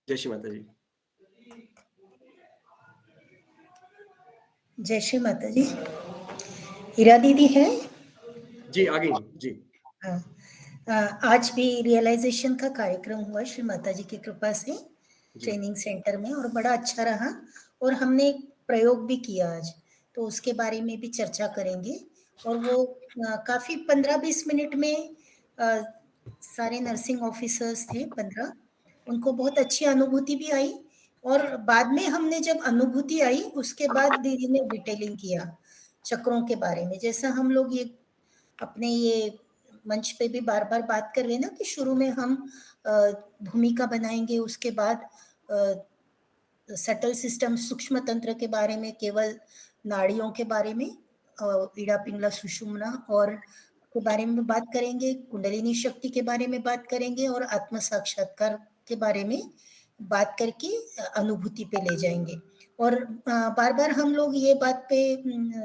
जय श्री माता जी। जय श्री माता जी। हीरा दीदी है? जी, आ गई जी। हाँ। आज भी रियलाइजेशन का कार्यक्रम हुआ श्री माता जी की कृपा से जी। ट्रेनिंग सेंटर में, और बड़ा अच्छा रहा। और हमने एक प्रयोग भी किया आज, तो उसके बारे में भी चर्चा करेंगे। और वो काफी 15-20 मिनट में सारे नर्सिंग ऑफिसर्स थे 15, उनको बहुत अच्छी अनुभूति भी आई। और बाद में हमने जब अनुभूति आई उसके बाद दीदी ने डिटेलिंग किया चक्रों के बारे में। जैसा हम लोग ये अपने ये मंच पे भी बार बार बात कर रहे हैं ना कि शुरू में हम भूमिका बनाएंगे, उसके बाद सटल सिस्टम सूक्ष्म तंत्र के बारे में, केवल नाड़ियों के बारे में, इड़ा पिंगला सुषुम्ना और के बारे में बात करेंगे, कुंडलिनी शक्ति के बारे में बात करेंगे, और आत्म साक्षात्कार के बारे में बात करके अनुभूति पे ले जाएंगे। और बार बार हम लोग ये बात पे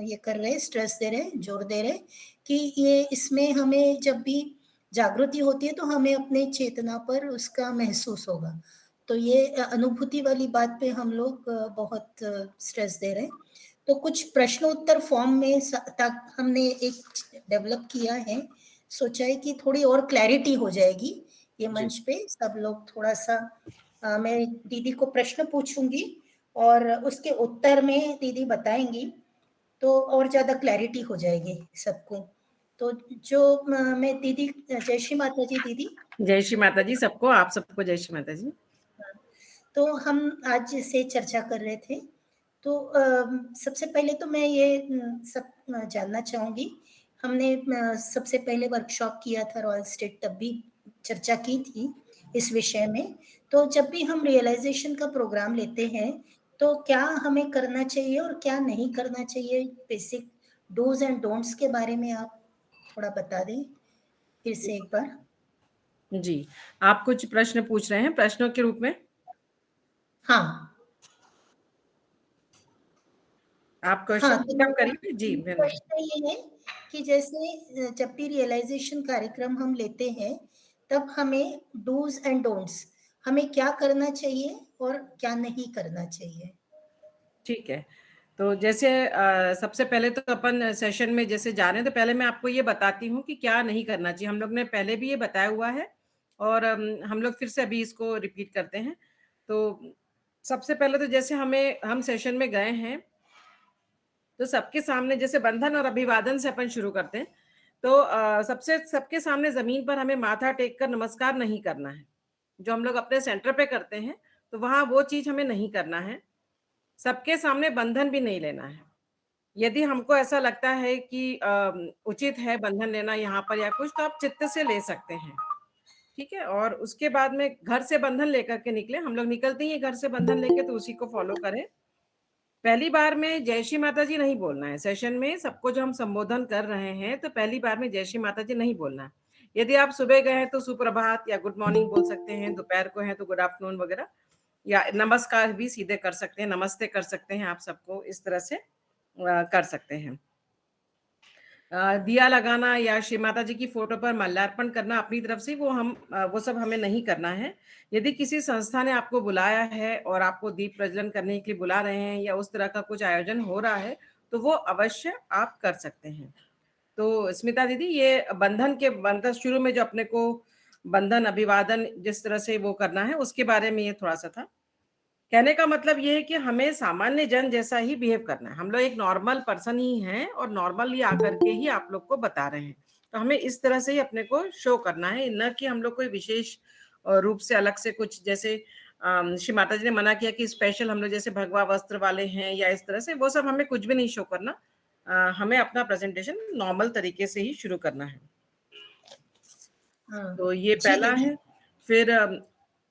ये कर रहे हैं, स्ट्रेस दे रहे हैं, जोर दे रहे हैं कि ये इसमें हमें जब भी जागृति होती है तो हमें अपने चेतना पर उसका महसूस होगा। तो ये अनुभूति वाली बात पे हम लोग बहुत स्ट्रेस दे रहे हैं। तो कुछ प्रश्न उत्तर फॉर्म में हमने एक डेवलप किया है, सोचा है कि थोड़ी और क्लैरिटी हो जाएगी ये मंच पे। सब लोग थोड़ा सा मैं दीदी को प्रश्न पूछूंगी और उसके उत्तर में दीदी बताएंगी, तो और ज्यादा क्लैरिटी हो जाएगी सबको। तो जो मैं दीदी, जय श्री माता जी दीदी। जय श्री माता जी सबको, आप सबको जय श्री माता जी। तो हम आज से चर्चा कर रहे थे, तो सबसे पहले तो मैं ये सब जानना चाहूंगी। हमने सबसे पहले वर्कशॉप किया था रॉयल स्टेट, तब भी चर्चा की थी इस विषय में। तो जब भी हम रियलाइजेशन का प्रोग्राम लेते हैं तो क्या हमें करना चाहिए और क्या नहीं करना चाहिए, बेसिक डूज एंड डोंट्स के बारे में आप थोड़ा बता दें फिर से एक बार। जी, आप कुछ प्रश्न पूछ रहे हैं प्रश्नों के रूप में? हाँ, आप क्वेश्चन हाँ, तो करिए जी। प्रश्न ये है कि जैसे जब भी रियलाइजेशन कार्यक्रम हम लेते हैं तब हमें डूज एंड डोंट्स, हमें क्या करना चाहिए और क्या नहीं करना चाहिए। ठीक है, तो जैसे सबसे पहले तो अपन सेशन में जैसे जा रहे हैं, तो पहले मैं आपको ये बताती हूँ कि क्या नहीं करना चाहिए। हम लोग ने पहले भी ये बताया हुआ है और हम लोग फिर से अभी इसको रिपीट करते हैं। तो सबसे पहले तो जैसे हम सेशन में गए हैं तो सबके सामने जैसे बंधन और अभिवादन से अपन शुरू करते हैं। तो सबके सामने जमीन पर हमें माथा टेक कर नमस्कार नहीं करना है, जो हम लोग अपने सेंटर पे करते हैं। तो वहां वो चीज हमें नहीं करना है। सबके सामने बंधन भी नहीं लेना है। यदि हमको ऐसा लगता है कि उचित है बंधन लेना यहाँ पर या कुछ, तो आप चित्त से ले सकते हैं, ठीक है। और उसके बाद में घर से बंधन लेकर के निकले। हम लोग निकलते ही घर से बंधन लेके, तो उसी को फॉलो करें। पहली बार में जय श्री माता जी नहीं बोलना है। सेशन में सबको जो हम संबोधन कर रहे हैं, तो पहली बार में जय श्री माता जी नहीं बोलना है। यदि आप सुबह गए हैं तो सुप्रभात या गुड मॉर्निंग बोल सकते हैं, दोपहर को है तो गुड आफ्टरनून वगैरह, या नमस्कार भी सीधे कर सकते हैं, नमस्ते कर सकते हैं। आप सबको इस तरह से कर सकते हैं। दिया लगाना या श्री माता जी की फोटो पर माल्यार्पण करना अपनी तरफ से, वो सब हमें नहीं करना है। यदि किसी संस्था ने आपको बुलाया है और आपको दीप प्रज्वलन करने के लिए बुला रहे हैं या उस तरह का कुछ आयोजन हो रहा है, तो वो अवश्य आप कर सकते हैं। तो स्मिता दीदी, ये बंधन शुरू में जो अपने को बंधन अभिवादन जिस तरह से वो करना है, उसके बारे में ये थोड़ा सा था। कहने का मतलब ये है कि हमें सामान्य जन जैसा ही बिहेव करना है। हम लोग एक नॉर्मल पर्सन ही हैं और नॉर्मली आकर के ही आप लोग को बता रहे हैं। तो हमें इस तरह से ही अपने को शो करना है, न कि हम लोग कोई विशेष रूप से अलग से कुछ, जैसे श्री माता जी ने मना किया कि स्पेशल हम लोग जैसे भगवा वस्त्र वाले हैं या इस तरह से, वो सब हमें कुछ भी नहीं शो करना। हमें अपना प्रेजेंटेशन नॉर्मल तरीके से ही शुरू करना है। तो ये पहला है। फिर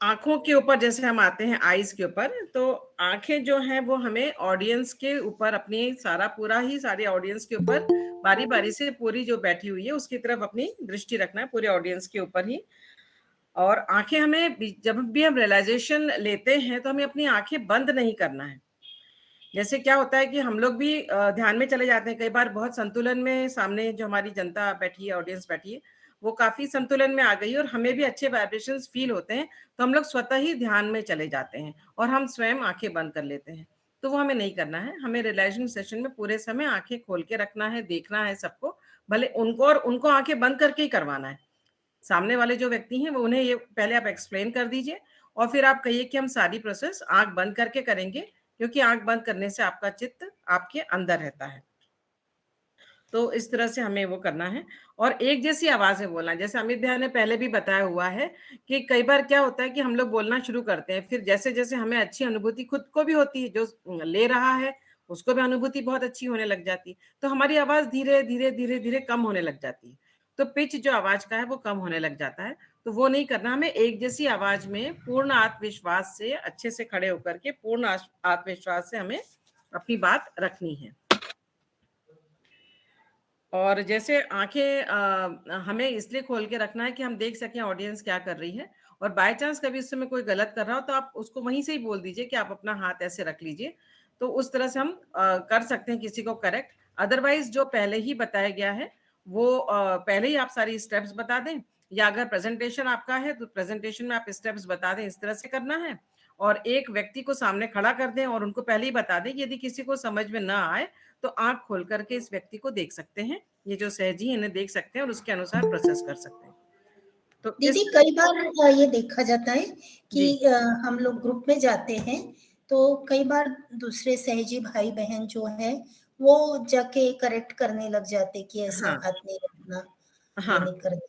आंखों के ऊपर जैसे हम आते हैं, आईज के ऊपर, तो आंखें जो हैं वो हमें ऑडियंस के ऊपर, अपनी सारी ऑडियंस के ऊपर बारी बारी से, पूरी जो बैठी हुई है उसकी तरफ अपनी दृष्टि रखना है, पूरे ऑडियंस के ऊपर ही। और आंखें हमें, जब भी हम रियलाइजेशन लेते हैं तो हमें अपनी आंखें बंद नहीं करना है। जैसे क्या होता है कि हम लोग भी ध्यान में चले जाते हैं कई बार, बहुत संतुलन में सामने जो हमारी जनता बैठी है, ऑडियंस बैठी है, वो काफ़ी संतुलन में आ गई है और हमें भी अच्छे वाइब्रेशंस फ़ील होते हैं, तो हम लोग स्वतः ही ध्यान में चले जाते हैं और हम स्वयं आँखें बंद कर लेते हैं। तो वो हमें नहीं करना है, हमें रिलैक्सेशन सेशन में पूरे समय आँखें खोल के रखना है, देखना है सबको, भले उनको आँखें बंद करके ही करवाना है। सामने वाले जो व्यक्ति हैं वो उन्हें ये पहले आप एक्सप्लेन कर दीजिए और फिर आप कहिए कि हम सारी प्रोसेस आँख बंद करके करेंगे, क्योंकि आँख बंद करने से आपका चित्त आपके अंदर रहता है। तो इस तरह से हमें वो करना है और एक जैसी आवाज़ में बोलना है। जैसे अमित भैया ने पहले भी बताया हुआ है कि कई बार क्या होता है कि हम लोग बोलना शुरू करते हैं, फिर जैसे-जैसे हमें अच्छी अनुभूति खुद को भी होती है, जो ले रहा है, उसको भी अनुभूति बहुत अच्छी होने लग जाती है। तो हमारी आवाज़ धीरे-धीरे, धीरे-धीरे कम होने लग जाती है। तो पिच जो आवाज़ का है वो कम होने लग जाता है। तो वो नहीं करना, हमें एक जैसी आवाज़ में पूर्ण आत्मविश्वास से अच्छे से खड़े होकर के पूर्ण आत्मविश्वास से हमें अपनी बात रखनी है। और जैसे आँखें हमें इसलिए खोल के रखना है कि हम देख सकें ऑडियंस क्या कर रही है और बाय चांस कभी इस समय कोई गलत कर रहा हो तो आप उसको वहीं से ही बोल दीजिए कि आप अपना हाथ ऐसे रख लीजिए। तो उस तरह से हम कर सकते हैं किसी को करेक्ट। अदरवाइज़ जो पहले ही बताया गया है वो पहले ही आप सारी स्टेप्स बता दें या अगर प्रेज़ेंटेशन आपका है तो प्रेज़ेंटेशन में आप स्टेप्स बता दें, इस तरह से करना है और एक व्यक्ति को सामने खड़ा कर दें और उनको पहले ही बता दें कि यदि किसी को समझ में ना आए तो आँख खोल करके इस व्यक्ति को देख सकते हैं। ये जो सहजी इन्हें देख सकते हैं और उसके अनुसार प्रोसेस कर सकते हैं। तो इस दीदी कई बार ये देखा जाता है कि जी। हम लोग ग्रुप में जाते हैं तो कई बार दूसरे सहजी भाई बहन जो है वो जाके करेक्ट करने लग जाते कि ऐसा हाँ, हाथ नहीं रखना, ये हाँ, नहीं करना।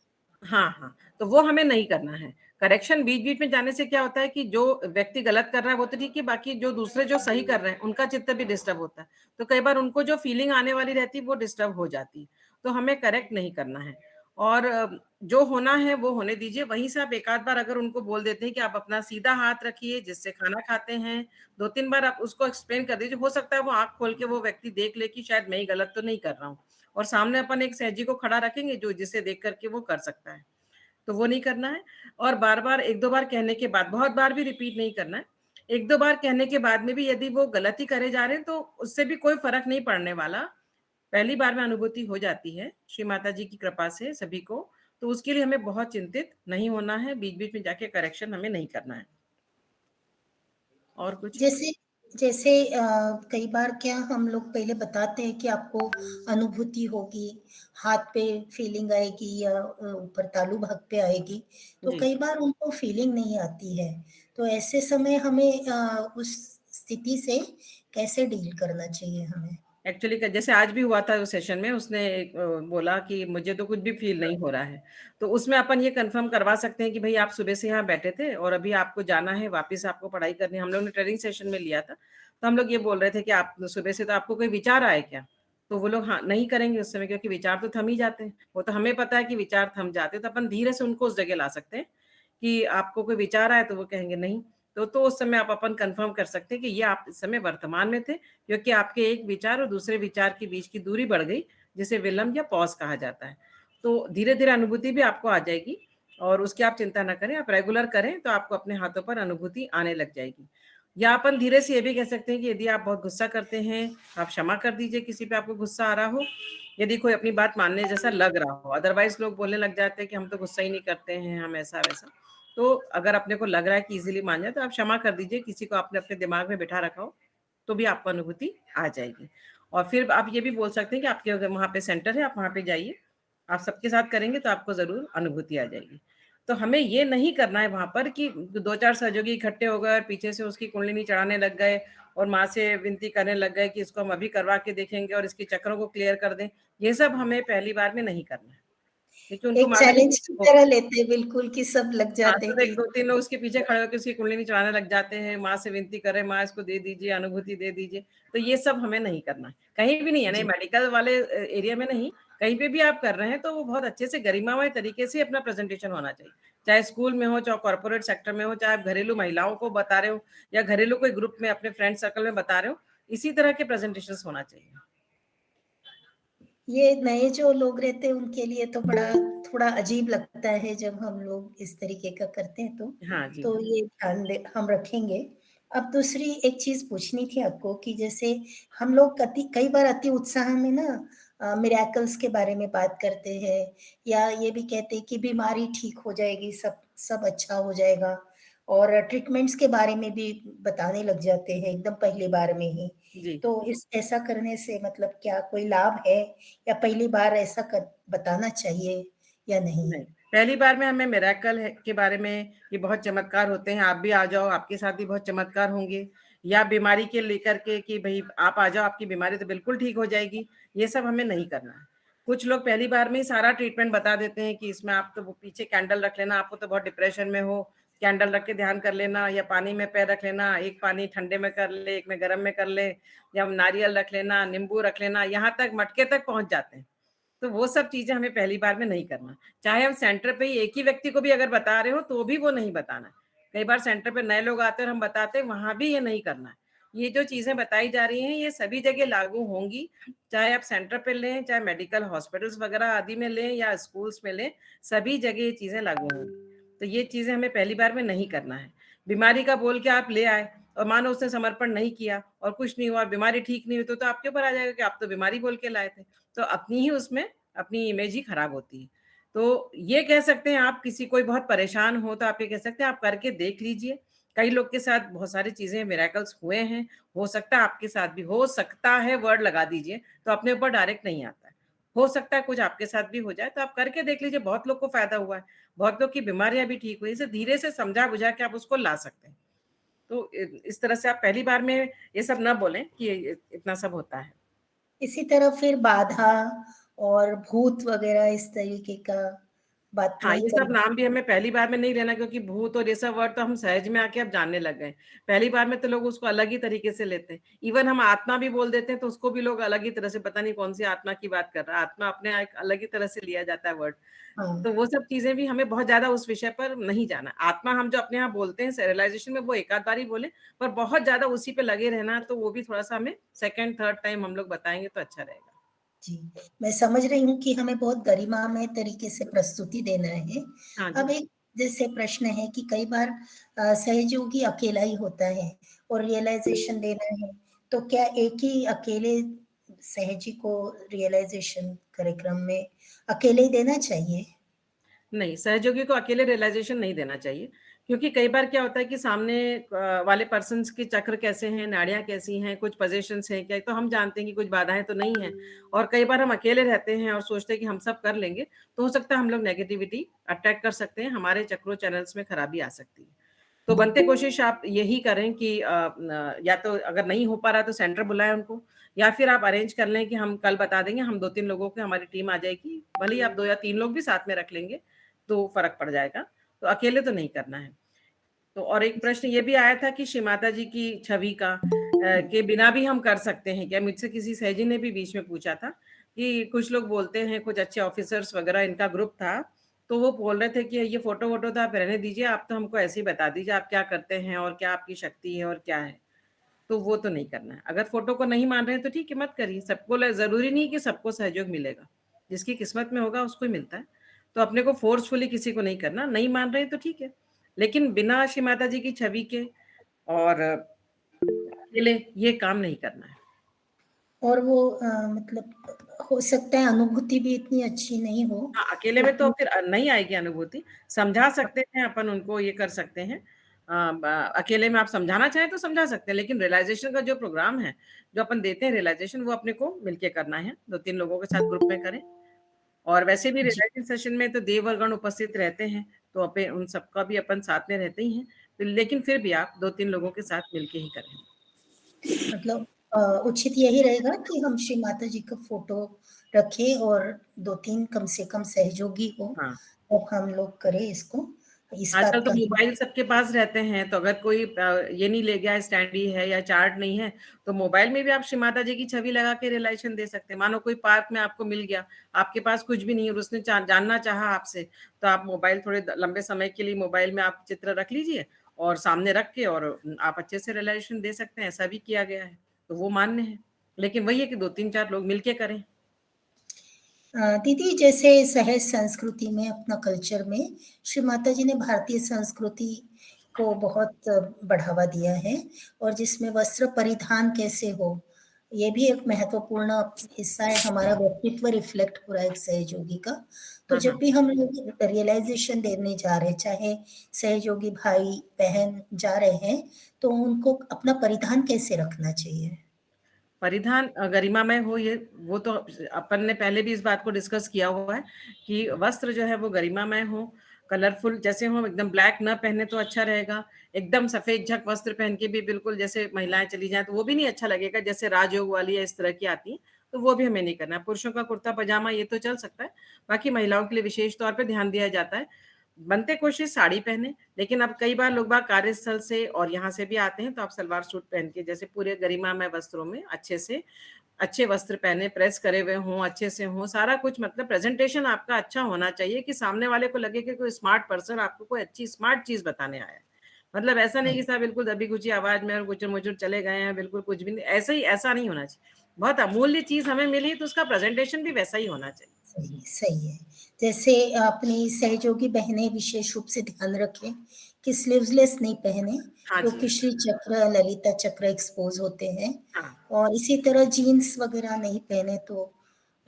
हाँ, हाँ। तो वो हमें नहीं करना है। करेक्शन बीच-बीच में जाने से क्या होता है कि जो व्यक्ति गलत कर रहा है वो तो ठीक है, बाकी जो दूसरे जो सही कर रहे हैं, उनका चित्त भी डिस्टर्ब होता है। तो कई बार उनको जो फीलिंग आने वाली रहती है वो डिस्टर्ब हो जाती है। तो हमें करेक्ट नहीं करना है और जो होना है वो होने दीजिए। वहीं से आप एक आध बार अगर उनको बोल देते हैं कि आप अपना सीधा हाथ रखिए जिससे खाना खाते हैं, 2-3 बार आप उसको एक्सप्लेन कर दीजिए। हो सकता है वो आँख खोल के वो व्यक्ति देख ले कि शायद मैं ही गलत तो नहीं कर रहा हूँ और सामने अपन एक सहजी को खड़ा रखेंगे जो जिसे देख कर के वो कर सकता है। तो वो नहीं करना है और बार-बार 1-2 बार कहने के बाद बहुत बार भी रिपीट नहीं करना है। 1-2 बार कहने के बाद में भी यदि वो गलती करे जा रहे हैं तो उससे भी कोई फ़र्क नहीं पड़ने वाला। पहली बार में अनुभूति हो जाती है, श्री माता जी की कृपा से सभी को, तो उसके लिए हमें बहुत चिंतित नहीं होना है, बीच-बीच में जाके करेक्शन हमें नहीं करना है। और कुछ? जैसे जैसे कई बार क्या हम लोग पहले बताते हैं कि आपको अनुभूति होगी, हाथ पे फीलिंग आएगी या ऊपर तालू भाग पे आएगी, तो जी। कई बार उनको फीलिंग नहीं आती है। तो ऐसे समय हमें उस स्थिति से कैसे डील करना चाहिए हमें? एक्चुअली क जैसे आज भी हुआ था उस सेशन में उसने एक बोला कि मुझे तो कुछ भी फ़ील नहीं हो रहा है। तो उसमें अपन ये कन्फर्म करवा सकते हैं कि भई आप सुबह से यहाँ बैठे थे और अभी आपको जाना है, वापस आपको पढ़ाई करनी है। हम लोग ने ट्रेनिंग सेशन में लिया था। तो हम लोग ये बोल रहे थे कि आप सुबह से तो आपको कोई विचार आए क्या? तो वो लोग हाँ, नहीं करेंगे उस समय क्योंकि विचार तो थम ही जाते हैं। वो तो हमें पता है कि विचार थम जाते हैं, तो अपन धीरे से उनको उस जगह ला सकते हैं कि आपको कोई विचार आए तो वो कहेंगे नहीं। तो उस समय आप अपन कन्फर्म कर सकते हैं कि ये आप इस समय वर्तमान में थे क्योंकि आपके एक विचार और दूसरे विचार के बीच की दूरी बढ़ गई, जिसे विलंब या पॉज़ कहा जाता है। तो धीरे-धीरे अनुभूति भी आपको आ जाएगी और उसकी आप चिंता ना करें, आप रेगुलर करें तो आपको अपने हाथों पर अनुभूति आने लग जाएगी। या अपन धीरे से ये भी कह सकते हैं कि यदि आप बहुत गुस्सा करते हैं, आप क्षमा कर दीजिए किसी पे आपको गुस्सा आ रहा हो, यदि कोई अपनी बात मानने जैसा लग रहा हो। अदरवाइज़ लोग बोलने लग जाते हैं कि हम तो गुस्सा ही नहीं करते हैं, हम ऐसा-वैसा। तो अगर अपने को लग रहा है कि ईज़िली मान जाए तो आप क्षमा कर दीजिए, किसी को आपने अपने दिमाग में बिठा रखा हो, तो भी आपको अनुभूति आ जाएगी। और फिर आप ये भी बोल सकते हैं कि आपके अगर वहाँ पे सेंटर है, आप वहाँ पे जाइए। आप सबके साथ करेंगे तो आपको ज़रूर अनुभूति आ जाएगी। तो हमें ये नहीं करना है वहाँ पर कि 2-4 सहयोगी इकट्ठे हो गए और पीछे से उसकी कुंडलिनी चढ़ाने लग गए और माँ से विनती करने लग गए कि इसको हम अभी करवा के देखेंगे और इसके चक्रों को क्लियर कर दें। ये सब हमें पहली बार में नहीं करना है, क्योंकि उनको एक मालूम है चैलेंज की कि तरह लेते हैं बिल्कुल कि सब लग हाँ, जाते हैं सब कि 1-2-3 लोग उसके पीछे खड़े होके उसकी कुंडलिनी चढ़ाने लग जाते हैं, माँ से विनती कर रहे हैं, माँ इसको दे दीजिए, अनुभूति दे दीजिए। तो ये सब हमें नहीं करना है। कहीं भी नहीं है, नहीं जी। मेडिकल वाले एरिया में नहीं, कहीं पे भी आप कर रहे हैं तो वो बहुत अच्छे से गरिमामय तरीके से अपना प्रेज़ेंटेशन होना चाहिए। चाहे स्कूल में हो, चाहे कॉर्पोरेट सेक्टर में हो, चाहे आप घरेलू महिलाओं को बता रहे हो या घरेलू कोई ग्रुप में अपने फ्रेंड सर्कल में बता रहे हो, इसी तरह के प्रेज़ेंटेशंस होना चाहिए। ये नए जो लोग रहते हैं उनके लिए तो बड़ा थोड़ा अजीब लगता है जब हम लोग इस तरीके का करते हैं हाँ जी। तो ये ध्यान दे हम रखेंगे। अब दूसरी एक चीज़ पूछनी थी आपको कि जैसे हम लोग कति कई बार अति उत्साह में ना मिरेकल्स के बारे में बात करते हैं, या ये भी कहते हैं कि बीमारी ठीक हो जाएगी, सब सब अच्छा हो जाएगा, और ट्रीटमेंट्स के बारे में भी बताने लग जाते हैं एकदम पहली बार में ही। जी। तो इस ऐसा करने से मतलब क्या कोई लाभ है, या पहली बार ऐसा कर बताना चाहिए या नहीं? नहीं, पहली बार में हमें मिरेकल है के बारे में, ये बहुत चमत्कार होते हैं, आप भी आ जाओ, आपके साथ भी बहुत चमत्कार होंगे, या बीमारी के लेकर के कि भई आप आ जाओ, आपकी बीमारी तो बिल्कुल ठीक हो जाएगी, ये सब हमें नहीं करना है। कुछ लोग पहली बार में ही सारा ट्रीटमेंट बता देते हैं कि इसमें आप तो वो पीछे कैंडल रख लेना, आपको तो बहुत डिप्रेशन में हो, कैंडल रख के ध्यान कर लेना, या पानी में पैर रख लेना, एक पानी ठंडे में कर ले, एक में गरम में कर ले, या नारियल रख लेना, नींबू रख लेना, यहाँ तक मटके तक पहुँच जाते हैं। तो वो सब चीज़ें हमें पहली बार में नहीं करना। चाहे हम सेंटर पे ही एक ही व्यक्ति को भी अगर बता रहे हो, तो भी वो नहीं बताना है। कई बार सेंटर पे नए लोग आते हैं और हम बताते हैं, वहाँ भी ये नहीं करना है। ये जो चीज़ें बताई जा रही हैं, ये सभी जगह लागू होंगी, चाहे आप सेंटर पे लें, चाहे मेडिकल हॉस्पिटल्स वगैरह आदि में लें या स्कूल्स में लें, सभी जगह ये चीज़ें लागू होंगी। तो ये चीज़ें हमें पहली बार में नहीं करना है। बीमारी का बोल के आप ले आए और मानो उसने समर्पण नहीं किया और कुछ नहीं हुआ और बीमारी ठीक नहीं हुई, तो आपके ऊपर आ जाएगा कि आप तो बीमारी बोल के लाए थे। तो अपनी ही उसमें अपनी इमेज ही खराब होती है। तो ये कह सकते हैं, आप किसी कोई बहुत परेशान हो तो आप ये कह सकते हैं आप करके देख लीजिए। कई लोग के साथ बहुत सारी चीज़ें मिरेकल्स हुए हैं, हो सकता है आपके साथ भी हो सकता है, वर्ड लगा दीजिए, तो अपने ऊपर डायरेक्ट नहीं आता है। हो सकता है कुछ आपके साथ भी हो जाए, तो आप करके देख लीजिए, बहुत लोग को फ़ायदा हुआ है, बहुत लोग की बीमारियाँ भी ठीक हुई, इसे धीरे से समझा-बुझा के आप उसको ला सकते हैं। तो इस तरह से आप पहली बार में ये सब ना बोलें कि इतना सब होता है। इसी तरह फिर बाधा और भूत वगैरह इस तरीके का बात हाँ, नहीं ये सब करनी। नाम भी हमें पहली बार में नहीं लेना, क्योंकि भूत और ये सब वर्ड तो हम सहज में आके अब जानने लग गए। पहली बार में तो लोग उसको अलग ही तरीके से लेते हैं। इवन हम आत्मा भी बोल देते हैं तो उसको भी लोग अलग ही तरह से, पता नहीं कौन-सी आत्मा की बात कर रहा है। आत्मा अपने एक अलग ही तरह से लिया जाता है वर्ड। हाँ, तो वो सब चीज़ें भी हमें बहुत ज़्यादा उस विषय पर नहीं जाना। आत्मा हम जो अपने यहाँ बोलते हैं रियलाइज़ेशन में, वो एक आध बार ही बोले, पर बहुत ज़्यादा उसी पे लगे रहना, तो वो भी थोड़ा-सा हमें सेकंड, थर्ड टाइम हम लोग बताएँगे तो अच्छा रहेगा। जी। मैं समझ रही हूँ कि हमें बहुत गरिमामय तरीके से प्रस्तुति देना है। हाँ अब जी। एक जैसे प्रश्न है कि कई बार सहयोगी अकेला ही होता है और रियलाइज़ेशन देना है, तो क्या एक ही अकेले सहजी को रियलाइज़ेशन कार्यक्रम में अकेले ही देना चाहिए? नहीं, सहयोगी को अकेले रियलाइज़ेशन नहीं देना चाहिए, क्योंकि कई बार क्या होता है कि सामने वाले पर्सन्स के चक्र कैसे हैं, नाड़ियाँ कैसी हैं, कुछ पोज़िशंस हैं क्या, तो हम जानते हैं कि कुछ बाधाएँ तो नहीं हैं, और कई बार हम अकेले रहते हैं और सोचते हैं कि हम सब कर लेंगे, तो हो सकता है हम लोग नेगेटिविटी अट्रैक्ट कर सकते हैं, हमारे चक्रों चैनल्स में खराबी आ सकती है। तो बनते कोशिश आप यही करें कि या तो अगर नहीं हो पा रहा तो सेंटर बुलाएँ उनको, या फिर आप अरेंज कर लें कि हम कल बता देंगे, हम 2-3 लोगों की हमारी टीम आ जाएगी, भले ही आप 2 या 3 लोग भी साथ में रख लेंगे, तो फ़र्क पड़ जाएगा। तो अकेले तो नहीं करना है। तो और एक प्रश्न ये भी आया था कि श्री माता जी की छवि का के बिना भी हम कर सकते हैं क्या? मुझसे किसी सहजी ने भी बीच में पूछा था कि कुछ लोग बोलते हैं, कुछ अच्छे ऑफ़िसर्स वग़ैरह इनका ग्रुप था, तो वो बोल रहे थे कि ये फ़ोटो-वोटो तो आप रहने दीजिए, आप तो हमको ऐसे ही बता दीजिए आप क्या करते हैं और क्या आपकी शक्ति है और क्या है। तो वो तो नहीं करना है। अगर फ़ोटो को नहीं मान रहे हैं तो ठीक है, मत करिए। सबको ल ज़रूरी नहीं कि सबको सहयोग मिलेगा। जिसकी किस्मत में होगा उसको ही मिलता है। तो अपने को फ़ोर्सफुली किसी को नहीं करना, नहीं मान रहे हैं तो ठीक है। लेकिन बिना श्री माता जी की छवि के और अकेले ये काम नहीं करना है। और वो मतलब हो सकता है अनुभूति भी इतनी अच्छी नहीं हो, हाँ, अकेले में तो क्योंकि फिर नहीं आएगी अनुभूति। समझा सकते हैं अपन उनको, ये कर सकते हैं। अ, ब अकेले में आप समझाना चाहें तो समझा सकते हैं, लेकिन रियलाइज़ेशन का जो प्रोग्राम है, जो अपन देते हैं रियलाइज़ेशन, वो अपने को मिलके करना है। 2-3 लोगों के साथ ग्रुप में करें। और वैसे भी जी, रियलाइज़ेशन सेशन में तो देव और गण उपस्थित रहते हैं, तो उन सबका भी अपन साथ में रहते ही हैं। तो लेकिन फिर भी आप 2-3 लोगों के साथ मिलके ही करें। मतलब उचित यही रहेगा कि हम श्री माता जी का फ़ोटो रखें और 2-3 कम से कम सहयोगी हो, हाँ। तब हम लोग करें इसको। इस आजकल बात तो का मोबाइल सबके पास रहते हैं, तो अगर कोई ये नहीं ले गया, स्टैंडी है या चार्ट नहीं है, तो मोबाइल में भी आप श्री माता जी की छवि लगा के रियलाइज़ेशन दे सकते हैं। मानो कोई पार्क में आपको मिल गया, आपके पास कुछ भी नहीं है और उसने जानना चाहा आपसे, तो आप मोबाइल थोड़े लंबे समय के लिए मोबाइल में आप चित्र रख लीजिए और सामने रख के और आप अच्छे से रियलाइज़ेशन दे सकते हैं, ऐसा भी किया गया है, तो वो मान्य है। लेकिन वही है कि 2-3-4 लोग मिल के करें। दीदी जैसे सहज संस्कृति में अपना कल्चर में श्री माता जी ने भारतीय संस्कृति को बहुत बढ़ावा दिया है, और जिसमें वस्त्र परिधान कैसे हो, ये भी एक महत्वपूर्ण हिस्सा है, हमारा व्यक्तित्व रिफ्लेक्ट हो रहा है एक सहयोगी का। तो हाँ, जब हाँ। भी हम लोग रियलाइजेशन देने जा रहे हैं, चाहे सहयोगी भाई-बहन जा रहे हैं, तो उनको अपना परिधान कैसे रखना चाहिए? परिधान गरिमामय हो, ये वो तो अपन ने पहले भी इस बात को डिस्कस किया हुआ है कि वस्त्र जो है वो गरिमामय हो, कलरफुल जैसे हो, एकदम ब्लैक ना पहने तो अच्छा रहेगा। एकदम सफेद झक वस्त्र पहन के भी बिल्कुल जैसे महिलाएं चली जाएं तो वो भी नहीं अच्छा लगेगा, जैसे राजयोग वाली या इस तरह की आती हैं, तो वो भी हमें नहीं करना है। पुरुषों का कुर्ता पजामा ये तो चल सकता है, बाकी महिलाओं के लिए विशेष तौर पे ध्यान दिया जाता है। बनते कोशिश साड़ी पहने, लेकिन अब कई बार लोग बाग कार्यस्थल से और यहाँ से भी आते हैं तो आप सलवार सूट पहन के जैसे पूरे गरिमामय वस्त्रों में अच्छे से अच्छे वस्त्र पहने, प्रेस करे हुए हों, अच्छे से हों, सारा कुछ मतलब प्रेजेंटेशन आपका अच्छा होना चाहिए कि सामने वाले को लगे कि कोई स्मार्ट पर्सन आपको कोई अच्छी स्मार्ट चीज बताने आया है। मतलब ऐसा नहीं हाँ, कि साहब बिल्कुल दबी कुची आवाज में और गुचर मुचर चले गए हैं, बिल्कुल कुछ भी नहीं, ऐसा नहीं होना चाहिए। बहुत अमूल्य चीज हमें मिली तो उसका प्रेजेंटेशन भी वैसा ही होना चाहिए। सही सही है। जैसे अपनी सहयोगी बहनें विशेष रूप से ध्यान रखें कि स्लीवलेस नहीं पहने, हाँ जी। क्योंकि श्री चक्र, ललिता चक्र एक्सपोज़ होते हैं, हाँ। और इसी तरह जीन्स वगैरह नहीं पहने तो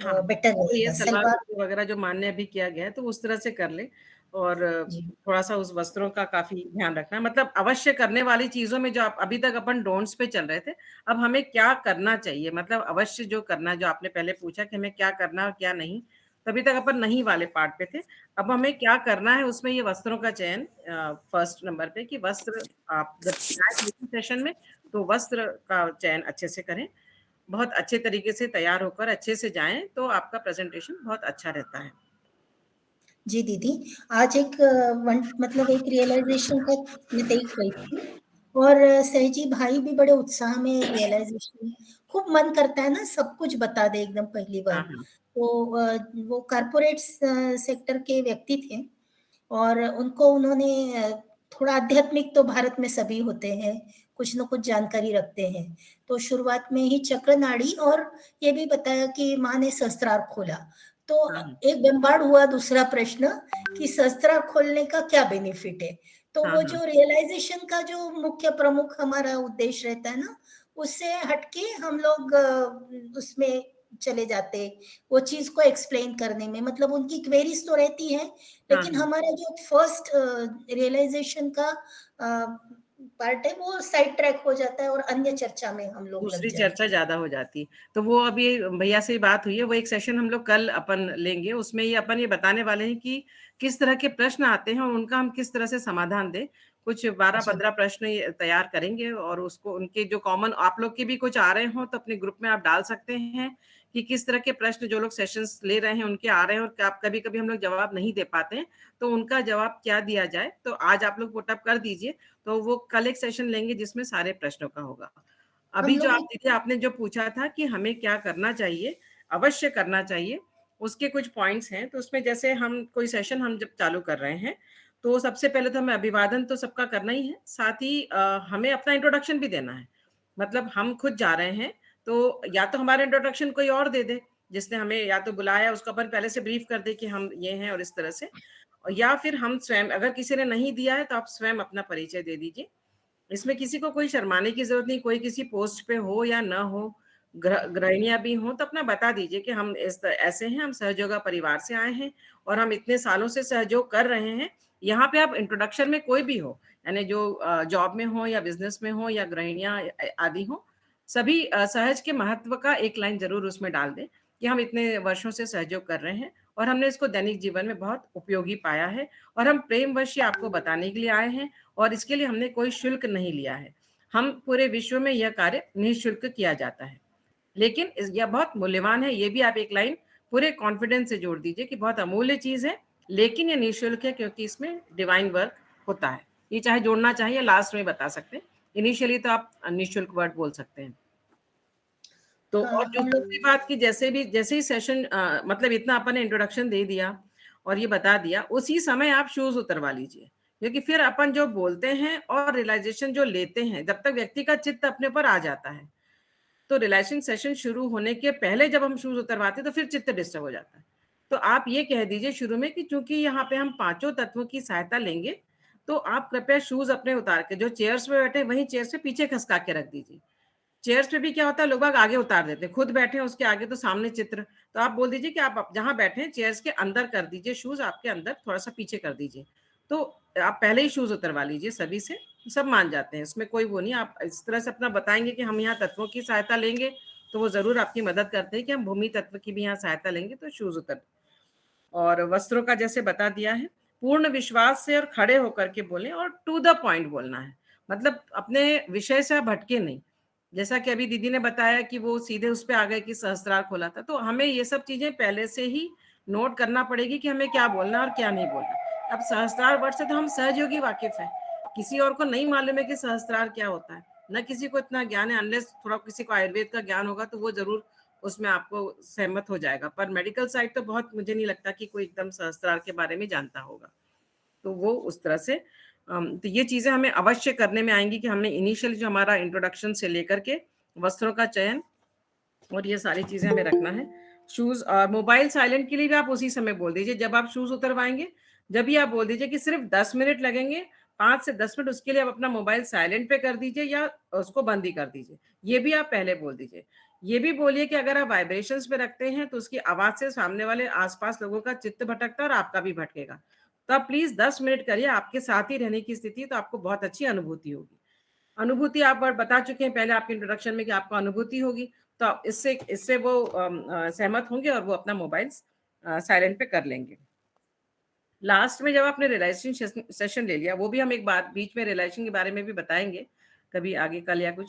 हाँ, बेटर तो ये रहेगा। सलवार सलवार, सूट वगैरह जो मान्य अभी किया गया है, तो उस तरह से कर लें और जी, थोड़ा-सा उस वस्त्रों का काफ़ी ध्यान रखना है। मतलब अवश्य करने वाली चीज़ों में जो आप अभी तक अपन डोंट्स पे चल रहे थे, अब हमें क्या करना चाहिए? मतलब अवश्य जो करना है, जो आपने पहले पूछा कि हमें क्या करना है और क्या नहीं, तभी तक अपन नहीं वाले पार्ट पे थे। अब हमें क्या करना है, उसमें ये वस्त्रों का चयन फर्स्ट नंबर पे कि वस्त्र आप जब जाएँ मीटिंग सेशन में, तो वस्त्र का चयन अच्छे से करें। बहुत अच्छे तरीके से तैयार होकर अच्छे से जाएँ, तो आपका प्रेज़ेंटेशन बहुत अच्छा रहता है। जी दीदी, आज एक मतलब एक रियलाइज़ेशन का मैं देख रही थी, और सहजी भाई भी बड़े उत्साह में रियलाइज़ेशन, खूब मन करता है ना सब कुछ बता दें एकदम पहली बार। हाँ, हाँ। तो वो सेक्टर के व्यक्ति थे, और उनको उन्होंने थोड़ा आध्यात्मिक तो भारत में सभी होते हैं, कुछ न कुछ जानकारी रखते हैं। तो शुरुआत में ही चक्र नाड़ी, और ये भी बताया कि माँ ने सहस्त्रार खोला। तो हाँ, हाँ। एक बम्बार्ड हुआ दूसरा प्रश्न कि सहस्त्रार खोलने का क्या बेनिफिट है? तो हाँ, वो हाँ। जो रियलाइज़ेशन का जो मुख्य प्रमुख हमारा उद्देश्य रहता है ना, उससे हटके हम लोग उसमें चले जाते, वो चीज़ को एक्सप्लेन करने में। मतलब उनकी क्वेरीज़ तो रहती हैं, हाँ, लेकिन हाँ। हमारा जो फर्स्ट रियलाइज़ेशन का पार्ट है, वो साइड ट्रैक हो जाता है और अन्य चर्चा में हम लोग लग दूसरी जाते चर्चा हैं। ज़्यादा हो जाती है। तो वो अभी भैया से बात हुई है, वो एक सेशन हम लोग कल अपन लेंगे, उसमें ये अपन ये बताने वाले हैं कि किस तरह के प्रश्न आते हैं और उनका हम किस तरह से समाधान दें। कुछ जी, 12-15 प्रश्न ये तैयार करेंगे और उसको उनके जो कॉमन आप लोग के भी कुछ आ रहे हों, तो अपने ग्रुप में आप डाल सकते हैं कि किस तरह के प्रश्न जो लोग सेशंस ले रहे हैं, उनके आ रहे हैं और आप कभी-कभी हम लोग जवाब नहीं दे पाते हैं, तो उनका जवाब क्या दिया जाए। तो आज आप लोग पुट अप कर दीजिए, तो वो कल एक सेशन लेंगे जिसमें सारे प्रश्नों का होगा। हम अभी जो लोग आप एक दीदी आपने जो पूछा था कि हमें क्या करना चाहिए, अवश्य करना चाहिए, उसके कुछ पॉइंट्स हैं। तो उसमें जैसे हम कोई सेशन हम जब चालू कर रहे हैं, तो सबसे पहले तो हमें अभिवादन तो सबका करना ही है, साथ ही हमें अपना इंट्रोडक्शन भी देना है। मतलब हम खुद जा रहे हैं, तो या तो हमारा इंट्रोडक्शन कोई और दे दे, जिसने हमें या तो बुलाया उसको अपन पहले से ब्रीफ कर दें कि हम ये हैं और इस तरह से। और या फिर हम स्वयं अगर किसी ने नहीं दिया है, तो आप स्वयं अपना परिचय दे दीजिए। इसमें किसी को कोई शर्माने की ज़रूरत नहीं, कोई किसी पोस्ट पे हो या ना हो, गृहिणियाँ भी हों, तो अपना बता दीजिए कि हम ऐसे हैं, हम सहयोगा परिवार से आए हैं और हम इतने सालों से सहयोग कर रहे हैं। यहाँ पे आप इंट्रोडक्शन में कोई भी हो, यानी जो जॉब में हो या बिज़नेस में हो या गृहिणियाँ आदि हों, सभी सहज के महत्व का एक लाइन ज़रूर उसमें डाल दें कि हम इतने वर्षों से सहयोग कर रहे हैं और हमने इसको दैनिक जीवन में बहुत उपयोगी पाया है और हम प्रेमवश ही आपको बताने के लिए आए हैं और इसके लिए हमने कोई शुल्क नहीं लिया है। हम पूरे विश्व में यह कार्य निःशुल्क किया जाता है। लेकिन यह बहुत मूल्यवान है, ये भी आप एक लाइन पूरे कॉन्फिडेंस से जोड़ दीजिए कि बहुत अमूल्य चीज़ है, लेकिन ये निःशुल्क है क्योंकि इसमें डिवाइन वर्क होता है। ये चाहे जोड़ना चाहिए या लास्ट में बता सकते हैं। इनिशियली तो आप निःशुल्क वर्ड बोल सकते हैं। तो और जो हम लोग दूसरी बात कि जैसे ही सेशन मतलब इतना अपन ने इंट्रोडक्शन दे दिया और ये बता दिया, उसी समय आप शूज़ उतरवा लीजिए। क्योंकि फिर अपन जो बोलते हैं और रियलाइज़ेशन जो लेते हैं, जब तक व्यक्ति का चित्त अपने पर आ जाता है, तो रियलाइज़ेशन सेशन शुरू होने के पहले जब हम शूज़ उतरवाते हैं, तो फिर चित्त डिस्टर्ब हो जाता है। तो आप ये कह दीजिए शुरू में कि चूँकि यहाँ पे हम पाँचों तत्वों की सहायता लेंगे, तो आप कृपया शूज़ अपने उतार के जो चेयर्स पे बैठे हैं, वहीं चेयर्स पे पीछे खसका के रख दीजिए। चेयर्स पे भी क्या होता है, लोग बाग आगे उतार देते हैं, खुद बैठे हैं उसके आगे तो सामने चित्र, तो आप बोल दीजिए कि आप जहाँ बैठे हैं चेयर्स के अंदर कर दीजिए, शूज आपके अंदर थोड़ा सा पीछे कर दीजिए, तो आप पहले ही शूज उतरवा लीजिए सभी से, सब मान जाते हैं, इसमें कोई वो नहीं। आप इस तरह से अपना बताएंगे कि हम यहाँ तत्वों की सहायता लेंगे, तो वो जरूर आपकी मदद करते हैं कि हम भूमि तत्व की भी यहाँ सहायता लेंगे, तो शूज उतर। और वस्त्रों का जैसे बता दिया है, पूर्ण विश्वास से और खड़े होकर के बोलें और टू द पॉइंट बोलना है, मतलब अपने विषय से आप भटके नहीं। जैसा कि अभी दीदी ने बताया कि वो सीधे उस पे आ गए कि सहस्त्रार खोला था, तो हमें ये सब चीजें पहले से ही नोट करना पड़ेगी कि हमें क्या बोलना है और क्या नहीं बोलना। अब सहस्त्रार वर्ड से तो हम सहजयोगी वाकिफ है, किसी और को नहीं मालूम है कि सहस्त्रार क्या होता है, न किसी को इतना ज्ञान है, अनलेस थोड़ा किसी को आयुर्वेद का ज्ञान होगा तो वो जरूर उसमें आपको सहमत हो जाएगा, पर मेडिकल साइड तो बहुत मुझे नहीं लगता कि कोई एकदम सहस्त्रार के बारे में जानता होगा, तो वो उस तरह से तो ये चीजें हमें अवश्य करने में आएंगी कि हमने इनिशियल जो हमारा इंट्रोडक्शन से लेकर के वस्त्रों का चयन और ये सारी चीजें हमें रखना है। शूज और मोबाइल साइलेंट के लिए भी आप उसी समय बोल दीजिए, जब आप शूज उतरवाएंगे जब भी आप बोल दीजिए कि सिर्फ 10 मिनट लगेंगे, 5 से 10 मिनट उसके लिए आप अपना मोबाइल साइलेंट पे कर दीजिए या उसको बंद ही कर दीजिए, ये भी आप पहले बोल दीजिए। ये भी बोलिए कि अगर आप वाइब्रेशंस पे रखते हैं तो उसकी आवाज से सामने वाले आसपास लोगों का चित्त भटकता है और आपका भी भटकेगा, तो आप प्लीज 10 मिनट करिए, आपके साथ ही रहने की स्थिति, तो आपको बहुत अच्छी अनुभूति होगी। अनुभूति आप बता चुके हैं पहले आपके इंट्रोडक्शन में कि आपको अनुभूति होगी, तो आप इससे इससे वो सहमत होंगे और वो अपना मोबाइल साइलेंट पे कर लेंगे। लास्ट में जब आपने रियलाइजेशन सेशन ले लिया, वो भी हम एक बात बीच में रियलाइजेशन के बारे में भी बताएंगे कभी आगे कल या कुछ,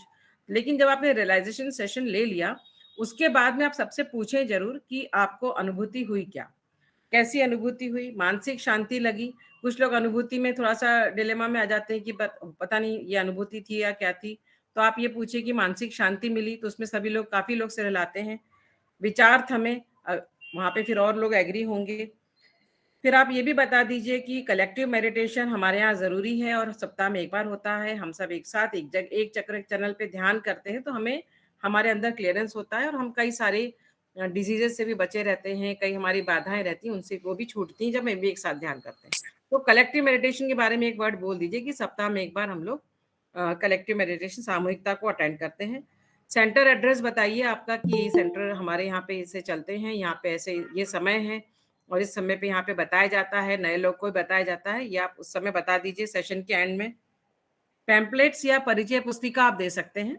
लेकिन जब आपने रियलाइजेशन सेशन ले लिया उसके बाद में आप सबसे पूछें जरूर कि आपको अनुभूति हुई क्या, कैसी अनुभूति हुई, मानसिक शांति लगी। कुछ लोग अनुभूति में थोड़ा सा डिलेमा में आ जाते हैं कि पता नहीं ये अनुभूति थी या क्या थी, तो आप ये पूछिए कि मानसिक शांति मिली, तो उसमें सभी लोग काफी लोग से रहलाते हैं। विचार थमे, वहां पे फिर और लोग एग्री होंगे। फिर आप ये भी बता दीजिए कि कलेक्टिव मेडिटेशन हमारे यहाँ जरूरी है और सप्ताह में एक बार होता है, हम सब एक साथ एक चक्र एक चैनल पे ध्यान करते हैं, तो हमें हमारे अंदर क्लियरेंस होता है और हम कई सारे डिजीजेस से भी बचे रहते हैं, कई हमारी बाधाएं रहती हैं उनसे वो भी छूटती हैं जब हम भी एक साथ ध्यान करते हैं। तो कलेक्टिव मेडिटेशन के बारे में एक वर्ड बोल दीजिए कि सप्ताह में एक बार हम लोग कलेक्टिव मेडिटेशन सामूहिकता को अटेंड करते हैं। सेंटर एड्रेस बताइए आपका कि सेंटर हमारे यहाँ पे इसे चलते हैं, यहाँ पे ऐसे ये समय है और इस समय पे यहाँ पे बताया जाता है, नए लोग को बताया जाता है, ये आप उस समय बता दीजिए सेशन के एंड में। पैम्पलेट्स या परिचय पुस्तिका आप दे सकते हैं,